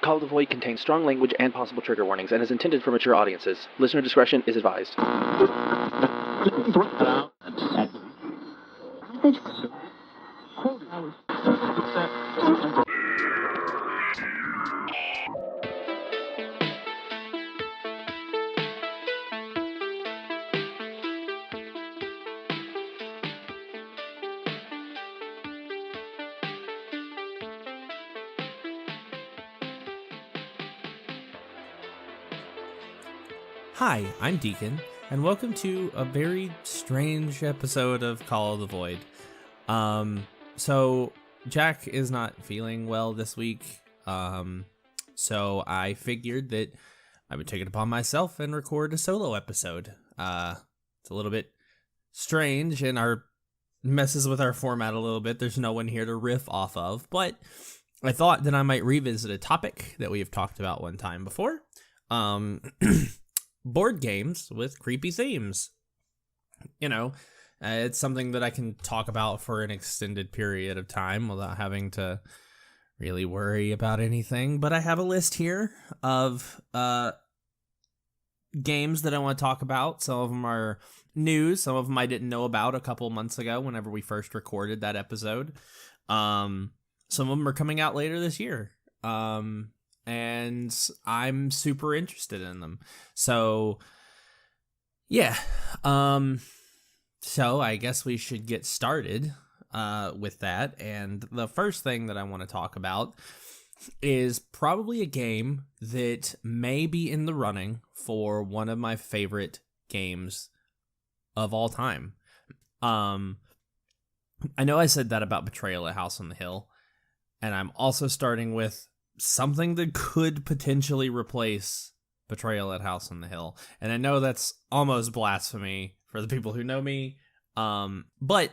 Call of the Void contains strong language and possible trigger warnings and is intended for mature audiences. Listener discretion is advised. Hi, I'm Daekon, and welcome to a very strange episode of Call of the Void. So Jack is not feeling well this week, so I figured that I would take it upon myself and record a solo episode. It's a little bit strange and messes with our format a little bit. There's no one here to riff off of, but I thought that I might revisit a topic that we have talked about one time before. Board games with creepy themes. You know, it's something that I can talk about for an extended period of time without having to really worry about anything. But I have a list here of games that I want to talk about. Some of them are news. Some of them I didn't know about a couple months ago whenever we first recorded that episode. Some of them are coming out later this year. And I'm super interested in them. So, yeah. So I guess we should get started with that. And the first thing that I want to talk about is probably a game that may be in the running for one of my favorite games of all time. I know I said that about Betrayal at House on the Hill. And I'm also starting with something that could potentially replace Betrayal at House on the Hill. And I know that's almost blasphemy for the people who know me. But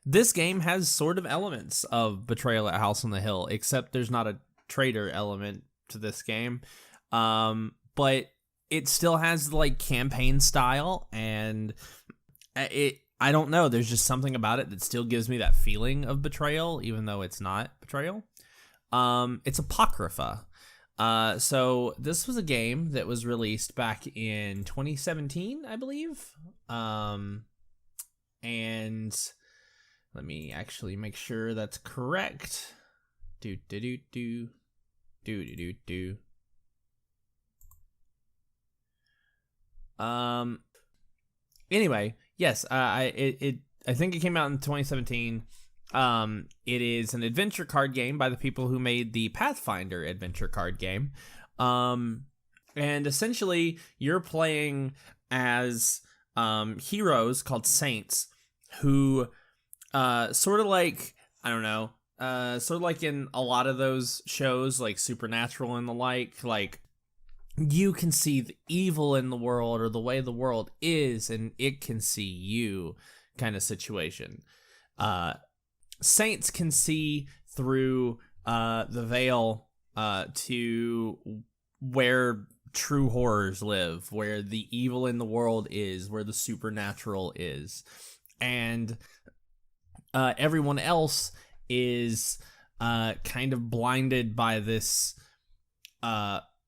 this game has sort of elements of Betrayal at House on the Hill, except there's not a traitor element to this game. But it still has like campaign style, and I don't know, there's just something about it that still gives me that feeling of Betrayal, even though it's not Betrayal. It's Apocrypha. So this was a game that was released back in 2017, I believe. And let me actually make sure that's correct. Anyway, yes, I think it came out in 2017. It is an adventure card game by the people who made the Pathfinder adventure card game. And essentially you're playing as heroes called saints who sort of like, I don't know, sort of like in a lot of those shows like Supernatural and the like you can see the evil in the world or the way the world is and it can see you kind of situation. Saints can see through the veil to where true horrors live, where the evil in the world is, where the supernatural is. And everyone else is kind of blinded by this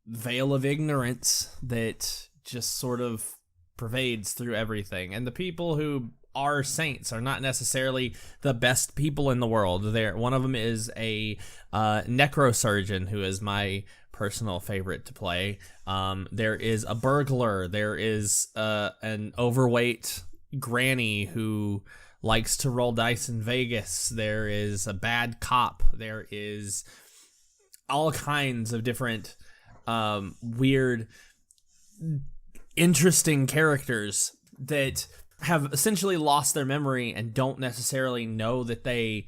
veil of ignorance that just sort of pervades through everything. And the people who are saints are not necessarily the best people in the world. One of them is a necrosurgeon, who is my personal favorite to play. There is a burglar. There is an overweight granny who likes to roll dice in Vegas. There is a bad cop. There is all kinds of different weird, interesting characters that have essentially lost their memory and don't necessarily know that they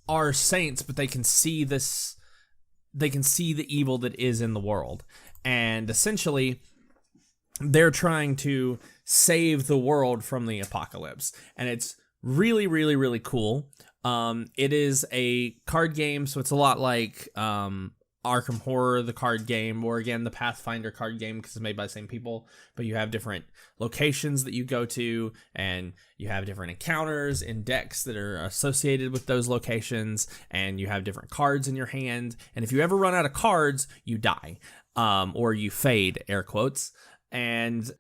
are saints, but they can see this, they can see the evil that is in the world. And essentially they're trying to save the world from the apocalypse. And it's really, really, really cool. It is a card game, so it's a lot like Arkham Horror, the card game, or again, the Pathfinder card game, because it's made by the same people, but you have different locations that you go to, and you have different encounters in decks that are associated with those locations, and you have different cards in your hand, and if you ever run out of cards, you die, or you fade, air quotes, and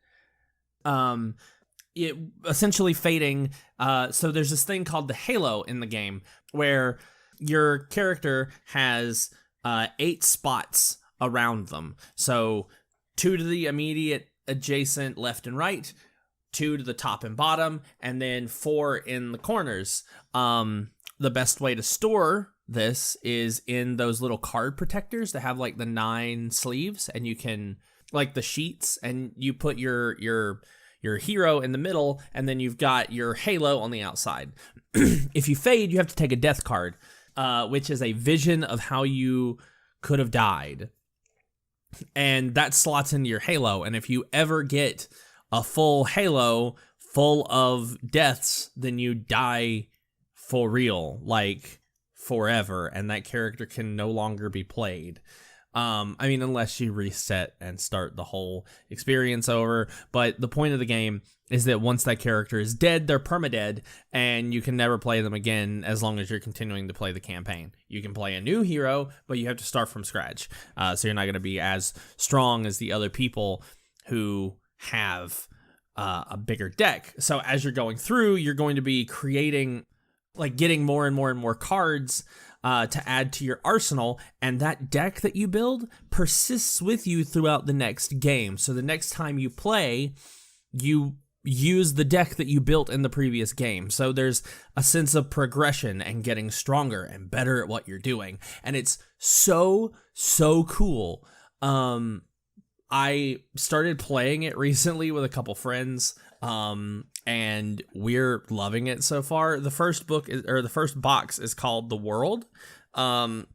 it essentially fading, so there's this thing called the halo in the game, where your character has 8 spots around them. So 2 to the immediate adjacent left and right, 2 to the top and bottom, and then 4 in the corners. The best way to store this is in those little card protectors that have like the 9 sleeves, and you can, like the sheets, and you put your hero in the middle, and then you've got your halo on the outside. If you fade, you have to take a death card, which is a vision of how you could have died. And that slots into your halo. And if you ever get a full halo full of deaths, then you die for real, like forever. And that character can no longer be played. I mean, unless you reset and start the whole experience over. But the point of the game is that once that character is dead, they're permadead, and you can never play them again as long as you're continuing to play the campaign. You can play a new hero, but you have to start from scratch. So you're not going to be as strong as the other people who have a bigger deck. So as you're going through, you're going to be creating, like getting more and more and more cards to add to your arsenal, and that deck that you build persists with you throughout the next game. So the next time you play, you use the deck that you built in the previous game. So there's a sense of progression and getting stronger and better at what you're doing. And it's so cool. I started playing it recently with a couple friends, and we're loving it so far. The first box is called The World, and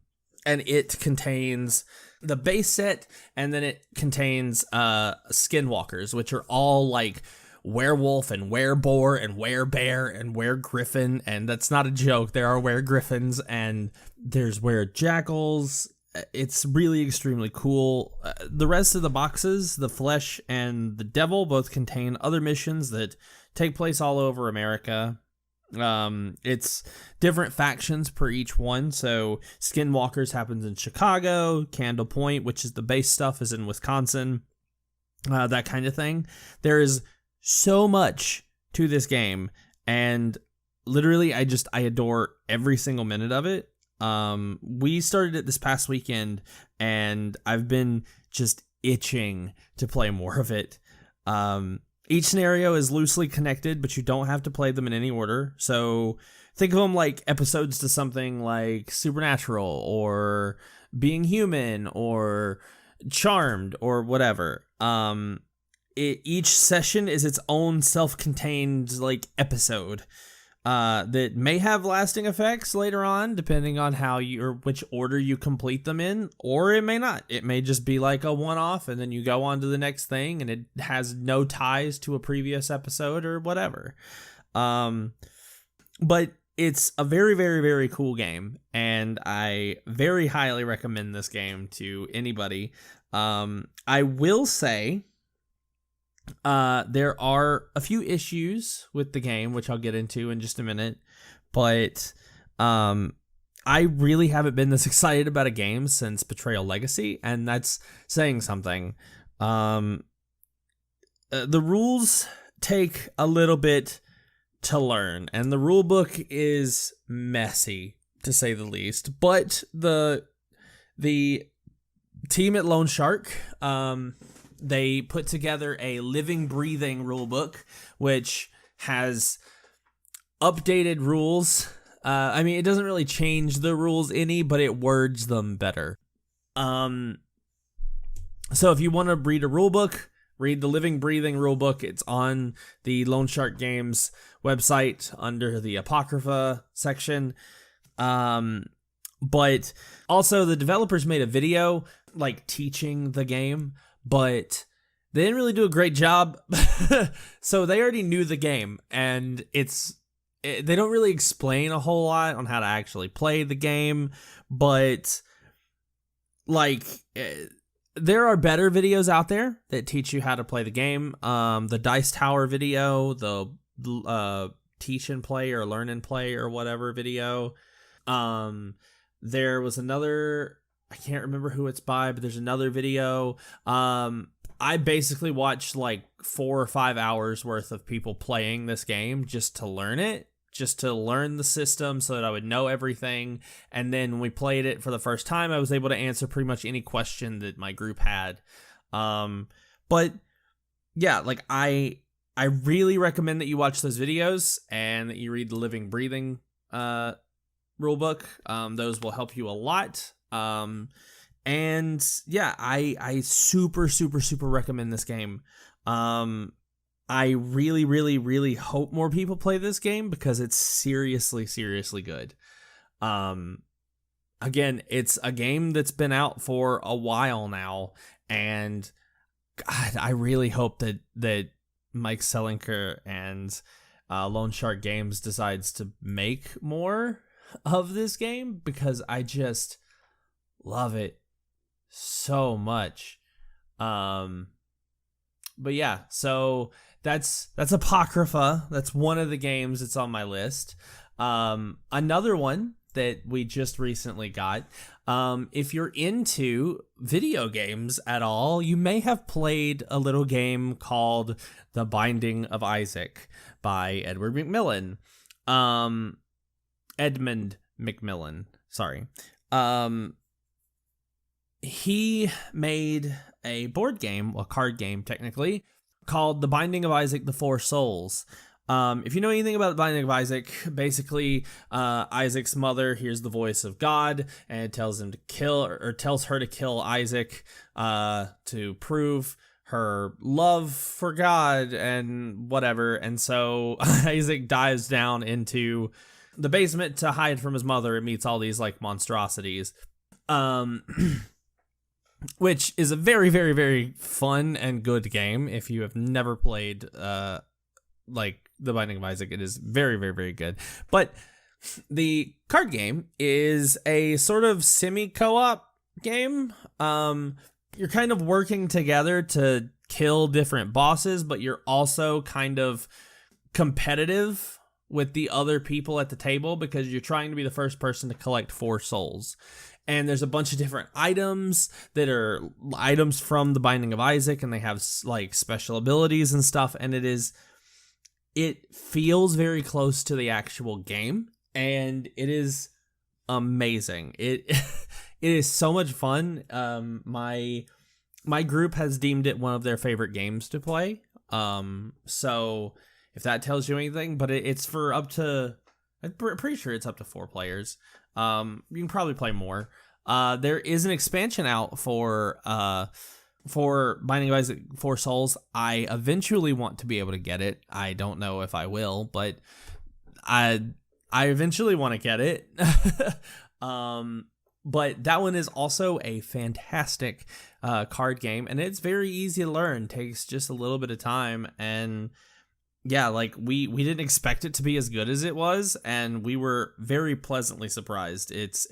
it contains the base set, and then it contains skinwalkers, which are all like werewolf and wereboar and werebear and weregriffin, and that's not a joke. There are weregriffins, and there's werejackals. It's really extremely cool. The rest of the boxes, the Flesh and the Devil, both contain other missions that take place all over America. It's different factions per each one. So Skinwalkers happens in Chicago, Candle Point, which is the base stuff, is in Wisconsin, that kind of thing. There is so much to this game, and literally I adore every single minute of it. We started it this past weekend, and I've been just itching to play more of it. Each scenario is loosely connected, but you don't have to play them in any order. So think of them like episodes to something like Supernatural or Being Human or Charmed or whatever. Each session is its own self-contained like episode that may have lasting effects later on, depending on how you or which order you complete them in, or it may not. It may just be like a one-off, and then you go on to the next thing, and it has no ties to a previous episode or whatever. But it's a very, very, very cool game, and I very highly recommend this game to anybody. I will say, there are a few issues with the game, which I'll get into in just a minute, but I really haven't been this excited about a game since Betrayal Legacy, and that's saying something. The rules take a little bit to learn, and the rule book is messy, to say the least, but the team at Lone Shark, they put together a living, breathing rule book, which has updated rules. I mean, it doesn't really change the rules any, but it words them better. So if you want to read a rule book, read the living, breathing rule book. It's on the Lone Shark Games website under the Apocrypha section. But also the developers made a video like teaching the game, but they didn't really do a great job. So they already knew the game, and they don't really explain a whole lot on how to actually play the game, but like there are better videos out there that teach you how to play the game. The Dice Tower video, the teach and play or learn and play or whatever video. There was another, I can't remember who it's by, but there's another video. I basically watched like 4 or 5 hours worth of people playing this game just to learn it, just to learn the system so that I would know everything. And then when we played it for the first time, I was able to answer pretty much any question that my group had. But yeah, like I really recommend that you watch those videos and that you read the Living Breathing rulebook. Those will help you a lot. And yeah, I super recommend this game. I really, really, really hope more people play this game because it's seriously good. Again, it's a game that's been out for a while now, and God, I really hope that Mike Selinker and Lone Shark Games decides to make more of this game because I just love it so much. But yeah, so that's Apocrypha. That's one of the games that's on my list. Another one that we just recently got. If you're into video games at all, you may have played a little game called The Binding of Isaac by Edward McMillan. Edmund McMillan, sorry. He made a board game, a card game technically, called The Binding of Isaac: The Four Souls. If you know anything about The Binding of Isaac, basically Isaac's mother hears the voice of God and tells him to kill, or tells her to kill Isaac to prove her love for God and whatever. And so Isaac dives down into the basement to hide from his mother and meets all these like monstrosities. Which is a very, very, very fun and good game. If you have never played like The Binding of Isaac, it is very, very, very good. But the card game is a sort of semi-co-op game. You're kind of working together to kill different bosses, but you're also kind of competitive with the other people at the table because you're trying to be the first person to collect 4 souls. And there's a bunch of different items that are items from The Binding of Isaac, and they have like special abilities and stuff. And it feels very close to the actual game, and it is amazing. It is so much fun. My group has deemed it one of their favorite games to play. So if that tells you anything, but it's for up to, I'm pretty sure it's up to 4 players. You can probably play more. There is an expansion out for Binding of Isaac: Four Souls. I eventually want to be able to get it. I don't know if I will, but I eventually want to get it. But that one is also a fantastic card game, and it's very easy to learn. Takes just a little bit of time, and yeah, like we didn't expect it to be as good as it was, and we were very pleasantly surprised. It's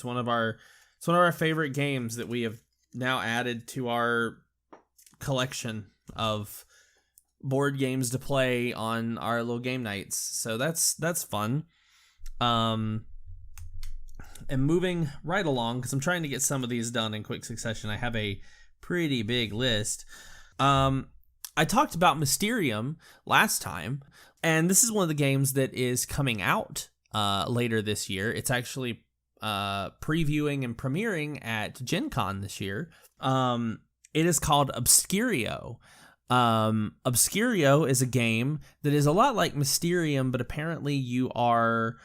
one of our favorite games that we have now added to our collection of board games to play on our little game nights. So that's fun. And moving right along, because I'm trying to get some of these done in quick succession. I have a pretty big list. I talked about Mysterium last time, and this is one of the games that is coming out later this year. It's actually previewing and premiering at Gen Con this year. It is called Obscurio. Obscurio is a game that is a lot like Mysterium, but apparently you are...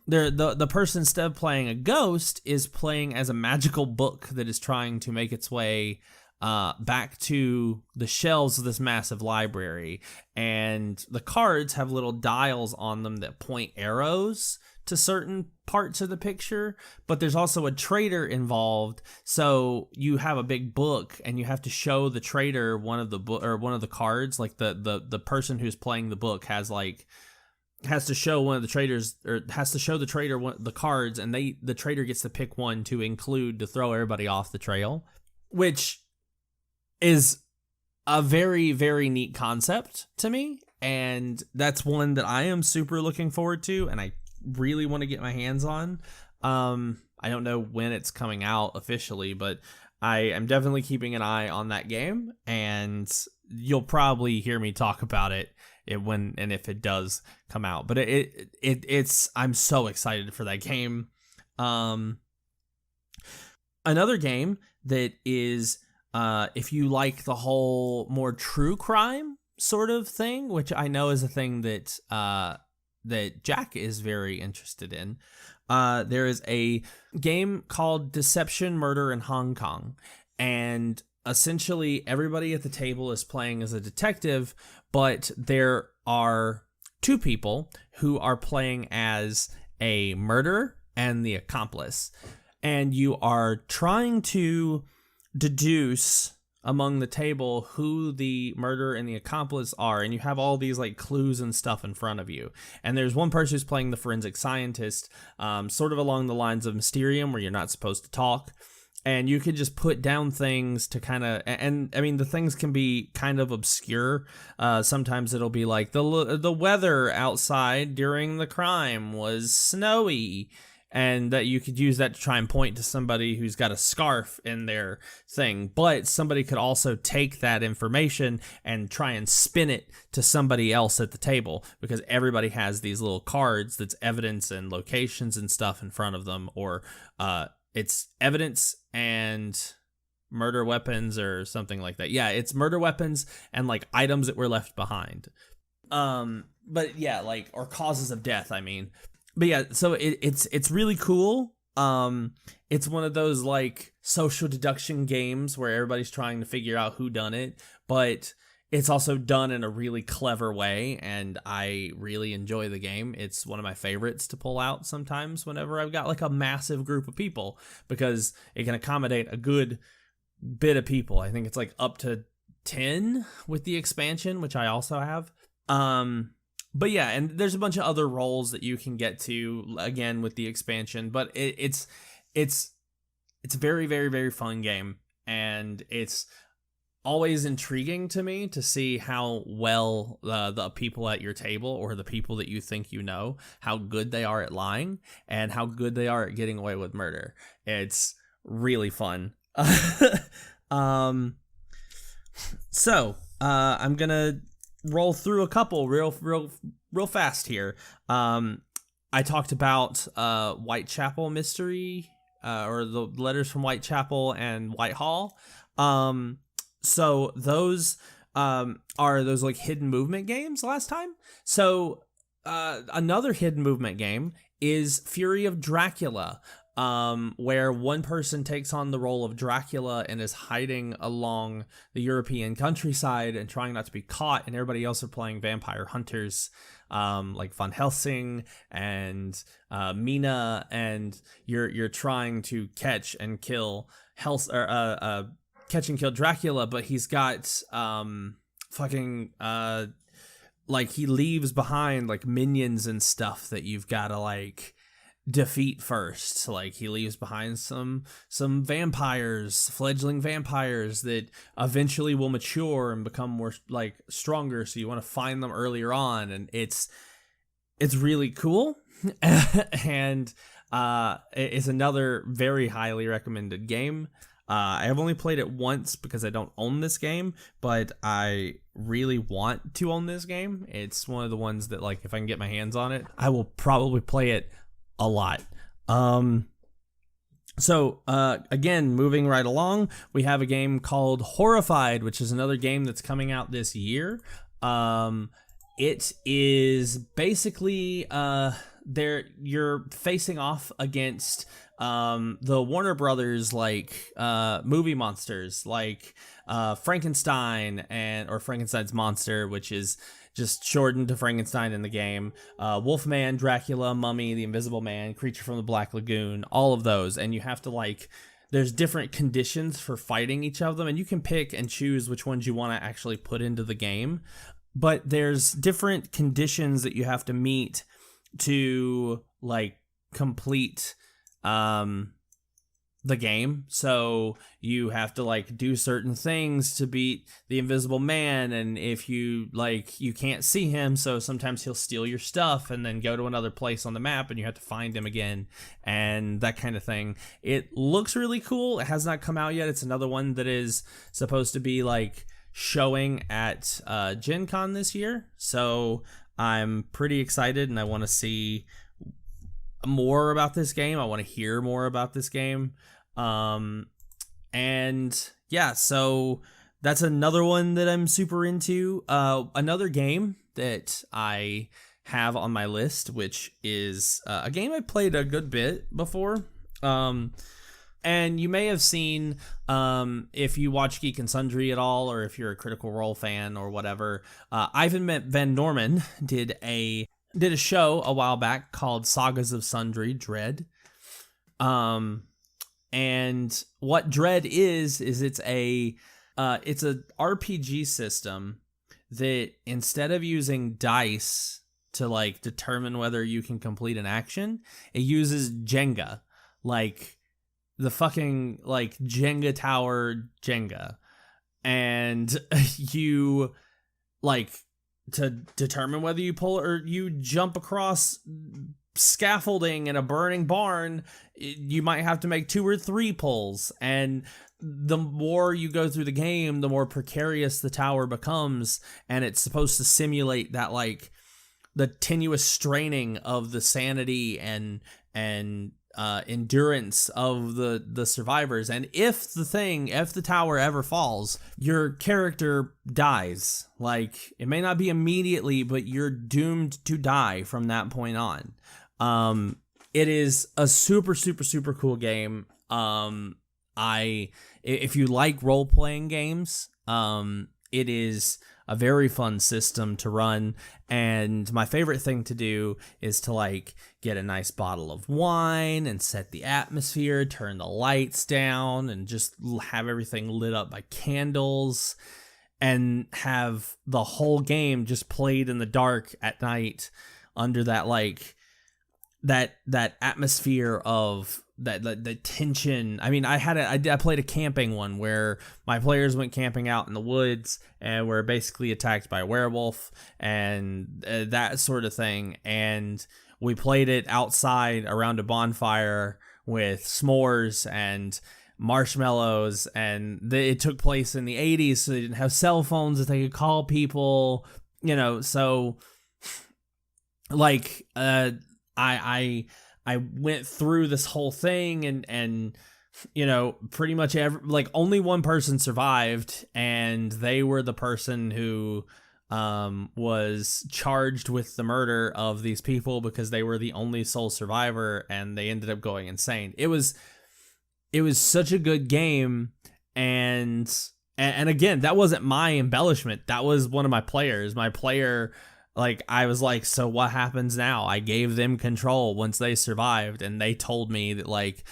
The person, instead of playing a ghost, is playing as a magical book that is trying to make its way back to the shelves of this massive library. And the cards have little dials on them that point arrows to certain parts of the picture, but there's also a trader involved. So you have a big book and you have to show the trader one of the cards. Like the person who's playing the book has like has to show one of the traders, or has to show the trader the cards, and the trader gets to pick one to include to throw everybody off the trail, which is a very, very neat concept to me. And that's one that I am super looking forward to, and I really want to get my hands on. I don't know when it's coming out officially, but I am definitely keeping an eye on that game, and you'll probably hear me talk about it when and if it does come out. But it's I'm so excited for that game. Another game that is if you like the whole more true crime sort of thing, which I know is a thing that that Jack is very interested in. There is a game called Deception, Murder in Hong Kong, and essentially everybody at the table is playing as a detective, but there are two people who are playing as a murderer and the accomplice, and you are trying to deduce among the table who the murderer and the accomplice are, and you have all these like clues and stuff in front of you. And there's one person who's playing the forensic scientist, sort of along the lines of Mysterium, where you're not supposed to talk, and you could just put down things to kind of, and I mean the things can be kind of obscure. Sometimes it'll be like the weather outside during the crime was snowy, and that you could use that to try and point to somebody who's got a scarf in their thing. But somebody could also take that information and try and spin it to somebody else at the table, because everybody has these little cards that's evidence and locations and stuff in front of them, or it's evidence and murder weapons or something like that. Yeah, it's murder weapons and like items that were left behind. But yeah, like, or causes of death, I mean. But yeah, so it's really cool. It's one of those like social deduction games where everybody's trying to figure out who done it, but it's also done in a really clever way, and I really enjoy the game. It's one of my favorites to pull out sometimes whenever I've got like a massive group of people, because it can accommodate a good bit of people. I think it's like up to 10 with the expansion, which I also have. But yeah, and there's a bunch of other roles that you can get to, again, with the expansion. But it's a very, very, very fun game. And it's always intriguing to me to see how well the people at your table, or the people that you think you know, how good they are at lying and how good they are at getting away with murder. It's really fun. So I'm going to roll through a couple real fast here. I talked about Whitechapel Mystery, or the Letters from Whitechapel and Whitehall. So those are those like hidden movement games last time. So another hidden movement game is Fury of Dracula, where one person takes on the role of Dracula and is hiding along the European countryside and trying not to be caught, and everybody else are playing vampire hunters, like Van Helsing and Mina, and you're trying to catch and kill catch and kill Dracula, but he's got like he leaves behind like minions and stuff that you've got to like defeat first. Like he leaves behind some vampires, fledgling vampires that eventually will mature and become more like stronger, so you want to find them earlier on, and it's really cool. And it's another very highly recommended game. I have only played it once because I don't own this game, but I really want to own this game. It's one of the ones that, like, if I can get my hands on it, I will probably play it a lot. So again, moving right along, we have a game called Horrified, which is another game that's coming out this year. It is basically you're facing off against the Warner Brothers like movie monsters, like Frankenstein or Frankenstein's monster, which is just shortened to Frankenstein in the game, Wolfman, Dracula, Mummy, the Invisible Man, Creature from the Black Lagoon, all of those. And you have to like, there's different conditions for fighting each of them, and you can pick and choose which ones you want to actually put into the game. but there's different conditions that you have to meet to like complete the game. So you have to like do certain things to beat the Invisible Man, and if you like, you can't see him, so sometimes he'll steal your stuff and then go to another place on the map and you have to find him again, and that kind of thing. It looks really cool. It has not come out yet. It's another one that is supposed to be like showing at Gen Con this year, so I'm pretty excited and I want to see more about this game. I want to hear more about this game. And yeah, so that's another one that I'm super into. Another game that I have on my list, which is a game I played a good bit before. And you may have seen, if you watch Geek and Sundry at all, or if you're a Critical Role fan or whatever, Ivan Van Norman did a show a while back called Sagas of Sundry Dread. And what Dread is it's a RPG system that instead of using dice to like determine whether you can complete an action, it uses Jenga, like the fucking like Jenga tower Jenga, and you like to determine whether you pull or you jump across scaffolding in a burning barn, you might have to make 2 or 3 pulls, and the more you go through the game, the more precarious the tower becomes, and it's supposed to simulate that like the tenuous straining of the sanity and endurance of the survivors. And if the tower ever falls, your character dies. Like, it may not be immediately, but you're doomed to die from that point on. It is a super, super, super cool game. If you like role-playing games, it is a very fun system to run, and my favorite thing to do is to like get a nice bottle of wine and set the atmosphere, turn the lights down, and just have everything lit up by candles, and have the whole game just played in the dark at night under that like that atmosphere of the tension. I mean, I played a camping one where my players went camping out in the woods and were basically attacked by a werewolf and that sort of thing. And we played it outside around a bonfire with s'mores and marshmallows, and it took place in the 80s, so they didn't have cell phones that they could call people, so like I went through this whole thing and pretty much only one person survived, and they were the person who was charged with the murder of these people because they were the only sole survivor, and they ended up going insane. It was such a good game, and again, that wasn't my embellishment. That was one of my players. My player, like, I was like, so what happens now? I gave them control once they survived, and they told me that, like,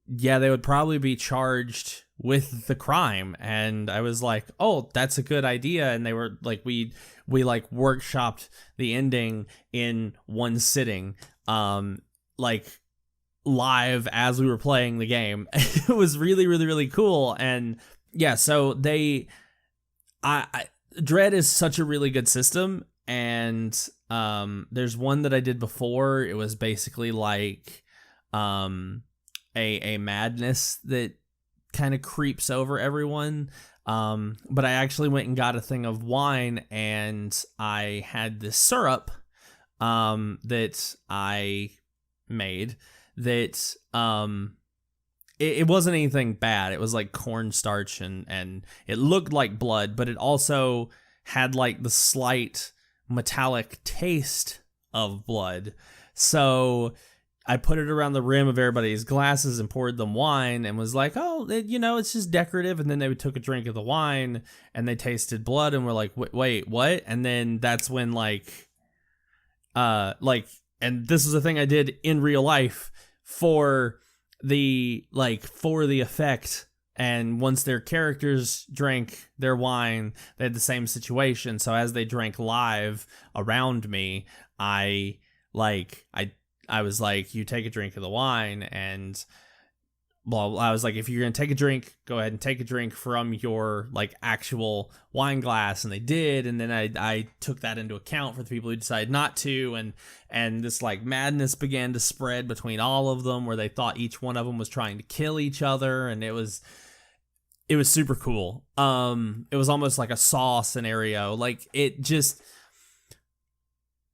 yeah, they would probably be charged with the crime. And I was like, oh, that's a good idea. And they were like, we like workshopped the ending in one sitting, like live as we were playing the game. It was really, really, really cool. And yeah, so Dread is such a really good system. And there's one that I did before. It was basically like a madness that kind of creeps over everyone. But I actually went and got a thing of wine, and I had this syrup that I made that it wasn't anything bad. It was like cornstarch, and it looked like blood, but it also had like the slight metallic taste of blood. So I put it around the rim of everybody's glasses and poured them wine and was like, oh, it's just decorative. And then they took a drink of the wine and they tasted blood and were like, wait, what? And then that's when and this is a thing I did in real life for the effect And once their characters drank their wine, they had the same situation. So as they drank live around me, I was like, you take a drink of the wine, and blah, I was like, if you're going to take a drink, go ahead and take a drink from your like actual wine glass. And they did. And then I took that into account for the people who decided not to. And this like madness began to spread between all of them, where they thought each one of them was trying to kill each other. And it was super cool. It was almost like a Saw scenario. Like, it just,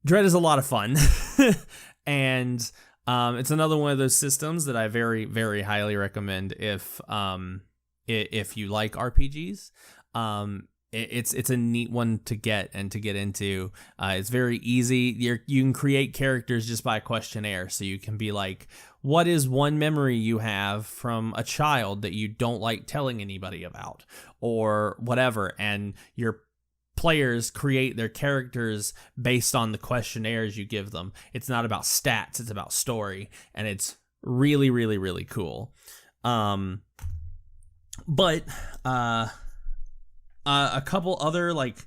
Dread is a lot of fun. And it's another one of those systems that I very, very highly recommend if you like RPGs. It's a neat one to get and to get into. It's very easy. You can create characters just by a questionnaire. So you can be like, what is one memory you have from a child that you don't like telling anybody about, or whatever, and your players create their characters based on the questionnaires you give them. It's not about stats, it's about story, and it's really, really, really cool. But a couple other like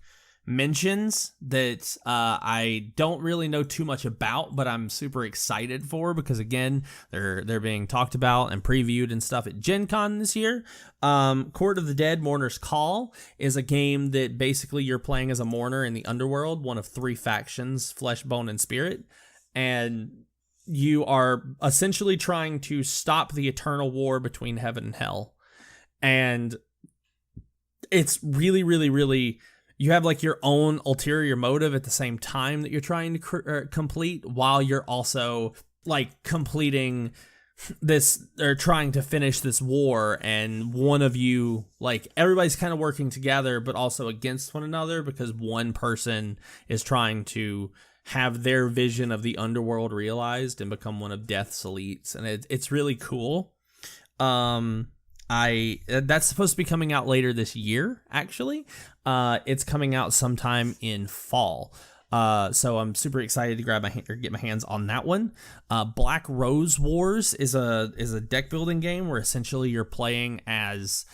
mentions that I don't really know too much about, but I'm super excited for, because again, they're being talked about and previewed and stuff at Gen Con this year. Court of the Dead Mourner's Call is a game that basically you're playing as a mourner in the underworld, one of 3 factions, Flesh, Bone, and Spirit, and you are essentially trying to stop the eternal war between heaven and hell. And it's really, really, really, you have like your own ulterior motive at the same time that you're trying to complete, while you're also like completing this, or trying to finish this war. And one of you, like, everybody's kind of working together, but also against one another, because one person is trying to have their vision of the underworld realized and become one of Death's elites. And it's really cool. That's supposed to be coming out later this year, actually. It's coming out sometime in fall. So I'm super excited to get my hands on that one. Black Rose Wars is a deck building game where essentially you're playing as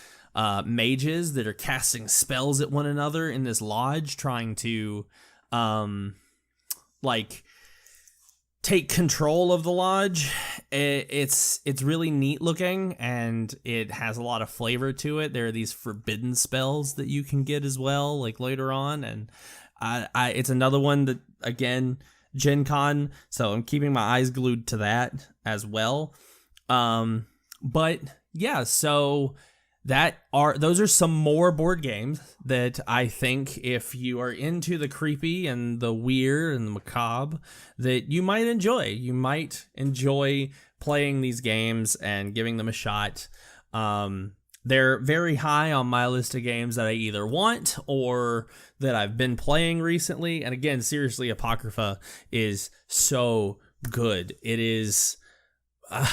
mages that are casting spells at one another in this lodge, trying to take control of the lodge. It's really neat looking, and it has a lot of flavor to it. There are these forbidden spells that you can get as well, like later on, and it's another one that, again, Gen Con, so I'm keeping my eyes glued to that as well. But yeah, so those are some more board games that I think, if you are into the creepy and the weird and the macabre, that you might enjoy. You might enjoy playing these games and giving them a shot. They're very high on my list of games that I either want or that I've been playing recently. And again, seriously, Apocrypha is so good. It is,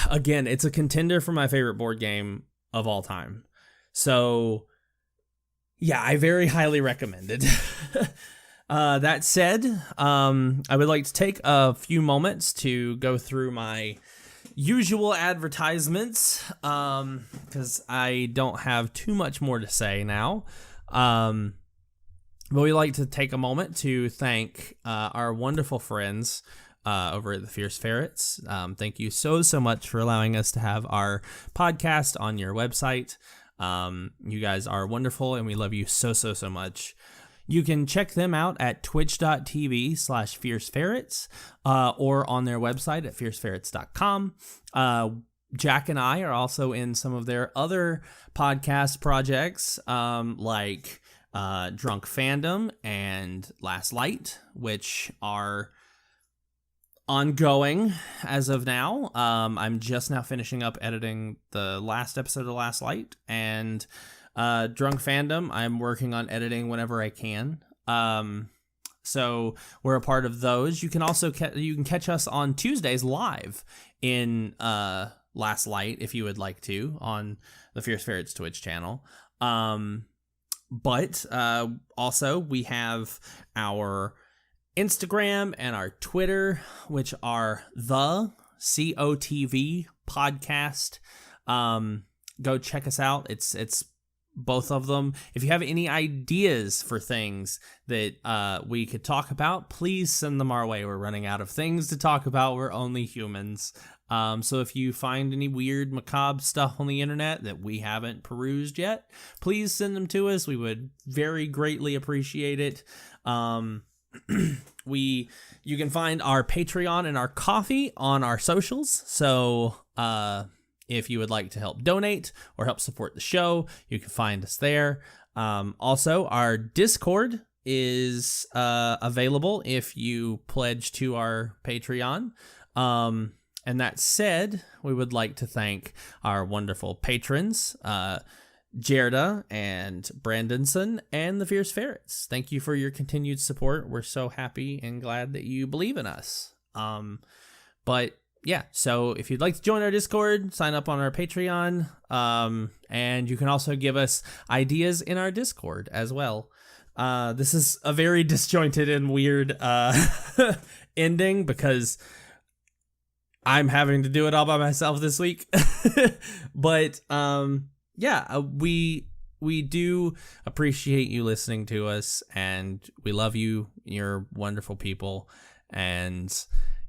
again, it's a contender for my favorite board game of all time. So, yeah, I very highly recommend it. That said, I would like to take a few moments to go through my usual advertisements, because I don't have too much more to say now. But we'd like to take a moment to thank our wonderful friends over at the Fierce Ferrets. Thank you so much for allowing us to have our podcast on your website. You guys are wonderful, and we love you so much. You can check them out at twitch.tv/fierceferrets, or on their website at fierceferrets.com. Jack and I are also in some of their other podcast projects, like Drunk Fandom and Last Light, which are ongoing as of now. I'm just now finishing up editing the last episode of Last Light, and Drunk Fandom I'm working on editing whenever I can. So we're a part of those. You can also you can catch us on Tuesdays live in Last Light if you would like to, on the Fierce Ferrets Twitch channel. But also we have our Instagram and our Twitter, which are the COTV podcast. go check us out. It's both of them. If you have any ideas for things that we could talk about, please send them our way. We're running out of things to talk about. We're only humans. So if you find any weird, macabre stuff on the internet that we haven't perused yet, please send them to us. We would very greatly appreciate it. You can find our Patreon and our Coffee on our socials. So if you would like to help donate or help support the show, you can find us there. Also, our Discord is available if you pledge to our Patreon. And that said, we would like to thank our wonderful patrons, Gerda and Brandonson and the Fierce Ferrets. Thank you for your continued support. We're so happy and glad that you believe in us. But yeah, so if you'd like to join our Discord, sign up on our Patreon. And you can also give us ideas in our Discord as well. This is a very disjointed and weird ending because I'm having to do it all by myself this week. But yeah, we do appreciate you listening to us, and we love you. You're wonderful people. And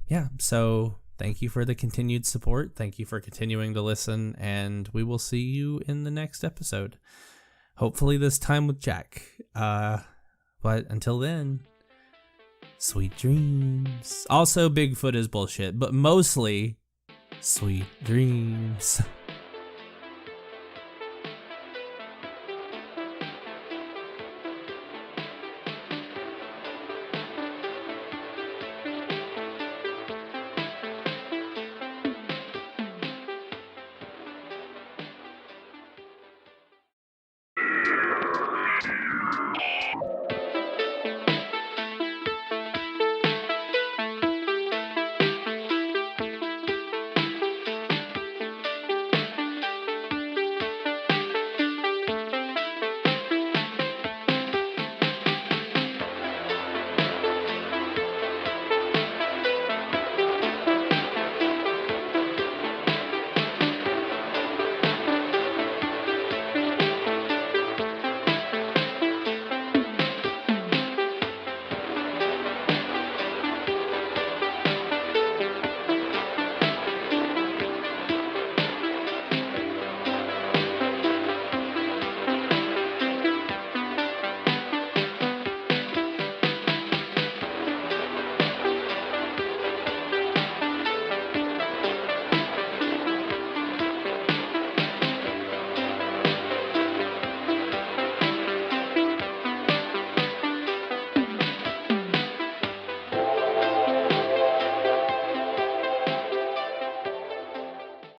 yeah, so thank you for the continued support. Thank you for continuing to listen, and we will see you in the next episode. Hopefully this time with Jack. But until then, sweet dreams. Also, Bigfoot is bullshit, but mostly sweet dreams.